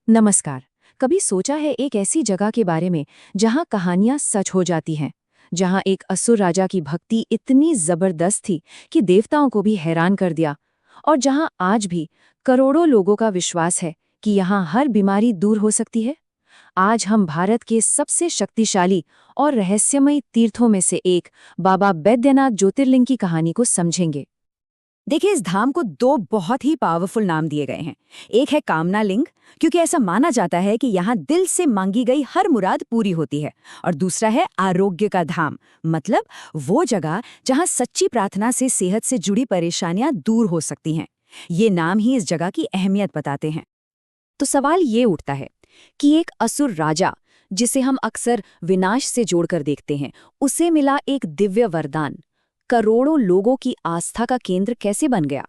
नमस्कार। कभी सोचा है एक ऐसी जगह के बारे में जहां कहानियां सच हो जाती हैं, जहां एक असुर राजा की भक्ति इतनी जबरदस्त थी कि देवताओं को भी हैरान कर दिया, और जहां आज भी करोड़ों लोगों का विश्वास है कि यहां हर बीमारी दूर हो सकती है। आज हम भारत के सबसे शक्तिशाली और रहस्यमयी तीर्थों में से एक बाबा बैद्यनाथ ज्योतिर्लिंग की कहानी को समझेंगे। देखिए, इस धाम को दो बहुत ही पावरफुल नाम दिए गए हैं। एक है कामना लिंग, क्योंकि ऐसा माना जाता है कि यहाँ दिल से मांगी गई हर मुराद पूरी होती है। और दूसरा है आरोग्य का धाम, मतलब वो जगह जहाँ सच्ची प्रार्थना से सेहत से जुड़ी परेशानियां दूर हो सकती हैं। ये नाम ही इस जगह की अहमियत बताते हैं। तो सवाल ये उठता है कि एक असुर राजा, जिसे हम अक्सर विनाश से जोड़कर देखते हैं, उसे मिला एक दिव्य वरदान, करोड़ों लोगों की आस्था का केंद्र कैसे बन गया।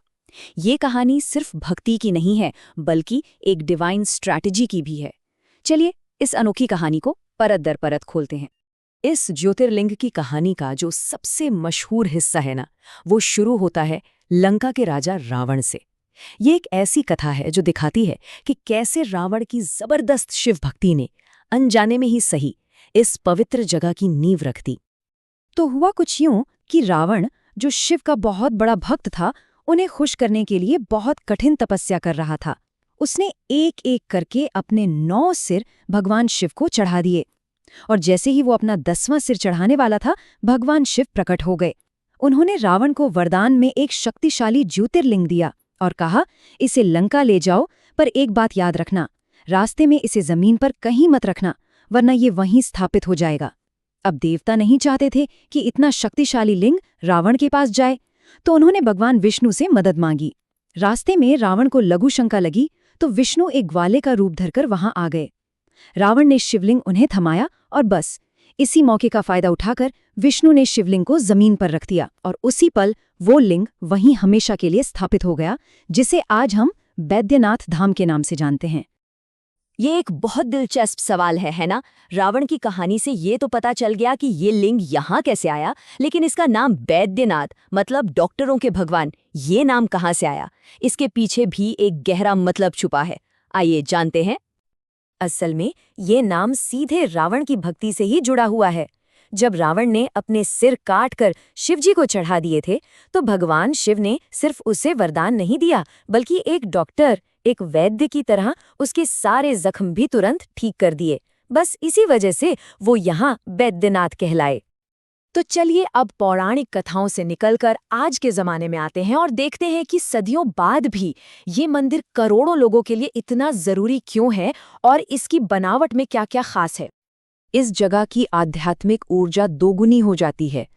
ये कहानी सिर्फ भक्ति की नहीं है, बल्कि एक डिवाइन स्ट्रैटेजी की भी है। चलिए इस अनोखी कहानी को परत दर परत खोलते हैं। इस ज्योतिर्लिंग की कहानी का जो सबसे मशहूर हिस्सा है ना, वो शुरू होता है लंका के राजा रावण से। ये एक ऐसी कथा है जो दिखाती है कि कैसे रावण की जबरदस्त शिव भक्ति ने अनजाने में ही सही इस पवित्र जगह की नींव रख दी। तो हुआ कुछ यूं कि रावण, जो शिव का बहुत बड़ा भक्त था, उन्हें खुश करने के लिए बहुत कठिन तपस्या कर रहा था। उसने एक एक करके अपने 9 सिर भगवान शिव को चढ़ा दिए, और जैसे ही वो अपना 10वां सिर चढ़ाने वाला था, भगवान शिव प्रकट हो गए। उन्होंने रावण को वरदान में एक शक्तिशाली ज्योतिर्लिंग दिया और कहा, इसे लंका ले जाओ, पर एक बात याद रखना, रास्ते में इसे जमीन पर कहीं मत रखना, वरना ये वहीं स्थापित हो जाएगा। अब देवता नहीं चाहते थे कि इतना शक्तिशाली लिंग रावण के पास जाए, तो उन्होंने भगवान विष्णु से मदद मांगी। रास्ते में रावण को लघु शंका लगी, तो विष्णु एक ग्वाले का रूप धरकर वहां आ गए। रावण ने शिवलिंग उन्हें थमाया, और बस इसी मौके का फायदा उठाकर विष्णु ने शिवलिंग को जमीन पर रख दिया, और उसी पल वो लिंग वहीं हमेशा के लिए स्थापित हो गया, जिसे आज हम बैद्यनाथ धाम के नाम से जानते हैं। ये एक बहुत दिलचस्प सवाल है ना? रावण की कहानी से ये तो पता चल गया कि ये लिंग यहाँ कैसे आया, लेकिन इसका नाम बैद्यनाथ, मतलब डॉक्टरों के भगवान, ये नाम कहाँ से आया? इसके पीछे भी एक गहरा मतलब छुपा है। आइए जानते हैं। असल में ये नाम सीधे रावण की भक्ति से ही जुड़ा हुआ है। जब रावण ने अपने सिर काटकर शिवजी को चढ़ा दिए थे, तो भगवान शिव ने सिर्फ उसे वरदान नहीं दिया, बल्कि एक डॉक्टर, एक वैद्य की तरह उसके सारे जख्म भी तुरंत ठीक कर दिए। बस इसी वजह से वो यहाँ बैद्यनाथ कहलाए। तो चलिए अब पौराणिक कथाओं से निकलकर आज के जमाने में आते हैं और देखते हैं कि सदियों बाद भी ये मंदिर करोड़ों लोगों के लिए इतना जरूरी क्यों है और इसकी बनावट में क्या-क्या खास है। इस जगह की आध्यात्मिक ऊर्जा दोगुनी हो जाती है,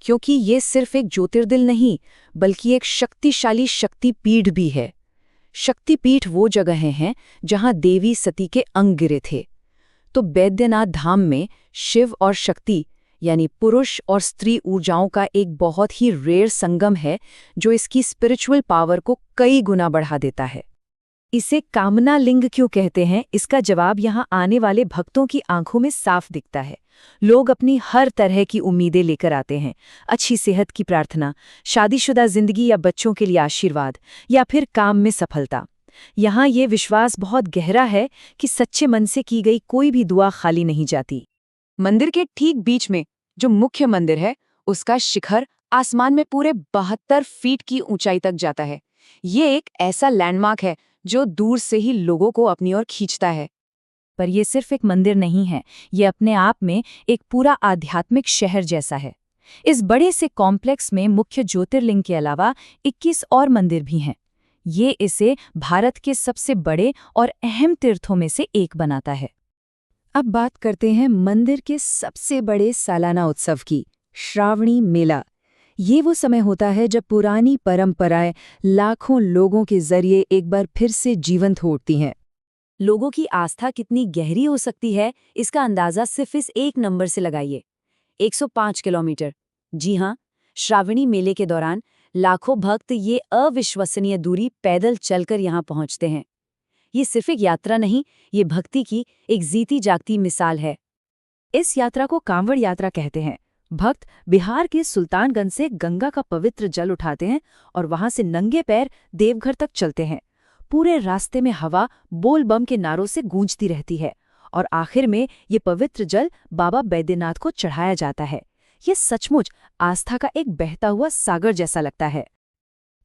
क्योंकि ये सिर्फ एक ज्योतिर्लिंग नहीं, बल्कि एक शक्तिशाली शक्तिपीठ भी है। शक्तिपीठ वो जगहें हैं जहां देवी सती के अंग गिरे थे। तो बैद्यनाथ धाम में शिव और शक्ति, यानी पुरुष और स्त्री ऊर्जाओं का एक बहुत ही रेयर संगम है, जो इसकी स्पिरिचुअल पावर को कई गुना बढ़ा देता है। इसे कामना लिंग क्यों कहते हैं, इसका जवाब यहाँ आने वाले भक्तों की आंखों में साफ दिखता है। लोग अपनी हर तरह की उम्मीदें लेकर आते हैं। अच्छी सेहत की प्रार्थना, शादीशुदा जिंदगी या बच्चों के लिए आशीर्वाद, या फिर काम में सफलता। यहाँ ये विश्वास बहुत गहरा है कि सच्चे मन से की गई कोई भी दुआ खाली नहीं जाती। मंदिर के ठीक बीच में जो मुख्य मंदिर है, उसका शिखर आसमान में पूरे 72 फीट की ऊंचाई तक जाता है। ये एक ऐसा लैंडमार्क है जो दूर से ही लोगों को अपनी ओर खींचता है। पर यह सिर्फ एक मंदिर नहीं है, ये अपने आप में एक पूरा आध्यात्मिक शहर जैसा है। इस बड़े से कॉम्प्लेक्स में मुख्य ज्योतिर्लिंग के अलावा 21 और मंदिर भी हैं। ये इसे भारत के सबसे बड़े और अहम तीर्थों में से एक बनाता है। अब बात करते हैं मंदिर के सबसे बड़े सालाना उत्सव की, श्रावणी मेला। ये वो समय होता है जब पुरानी परंपराएं लाखों लोगों के जरिए एक बार फिर से जीवंत हो उठती हैं। लोगों की आस्था कितनी गहरी हो सकती है, इसका अंदाजा सिर्फ इस एक नंबर से लगाइए, 105 किलोमीटर। जी हाँ, श्रावणी मेले के दौरान लाखों भक्त ये अविश्वसनीय दूरी पैदल चलकर यहाँ पहुँचते हैं। ये सिर्फ एक यात्रा नहीं, ये भक्ति की एक जीती जागती मिसाल है। इस यात्रा को कांवड़ यात्रा कहते हैं। भक्त बिहार के सुल्तानगंज से गंगा का पवित्र जल उठाते हैं और वहां से नंगे पैर देवघर तक चलते हैं। पूरे रास्ते में हवा बोल बम के नारों से गूंजती रहती है और आखिर में ये पवित्र जल बाबा बैद्यनाथ को चढ़ाया जाता है। ये सचमुच आस्था का एक बहता हुआ सागर जैसा लगता है।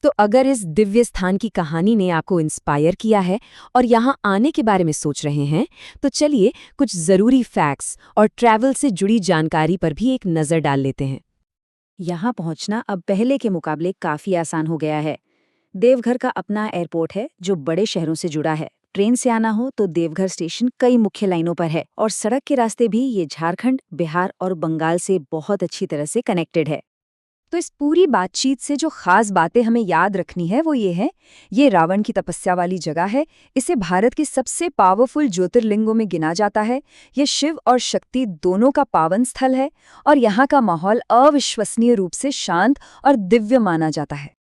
तो अगर इस दिव्य स्थान की कहानी ने आपको इंस्पायर किया है और यहाँ आने के बारे में सोच रहे हैं, तो चलिए कुछ ज़रूरी फैक्ट्स और ट्रैवल से जुड़ी जानकारी पर भी एक नज़र डाल लेते हैं। यहाँ पहुँचना अब पहले के मुकाबले काफ़ी आसान हो गया है। देवघर का अपना एयरपोर्ट है जो बड़े शहरों से जुड़ा है। ट्रेन से आना हो तो देवघर स्टेशन कई मुख्य लाइनों पर है और सड़क के रास्ते भी ये झारखंड, बिहार और बंगाल से बहुत अच्छी तरह से कनेक्टेड है। तो इस पूरी बातचीत से जो खास बातें हमें याद रखनी है वो ये है, ये रावण की तपस्या वाली जगह है। इसे भारत के सबसे पावरफुल ज्योतिर्लिंगों में गिना जाता है। ये शिव और शक्ति दोनों का पावन स्थल है और यहाँ का माहौल अविश्वसनीय रूप से शांत और दिव्य माना जाता है।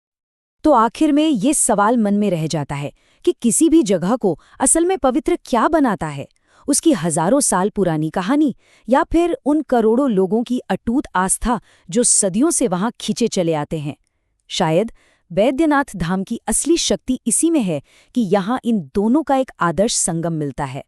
तो आखिर में ये सवाल मन में रह जाता है कि किसी भी जगह को असल में पवित्र क्या बनाता है? उसकी हजारों साल पुरानी कहानी या फिर उन करोड़ों लोगों की अटूट आस्था जो सदियों से वहां खींचे चले आते हैं? शायद बैद्यनाथ धाम की असली शक्ति इसी में है कि यहाँ इन दोनों का एक आदर्श संगम मिलता है।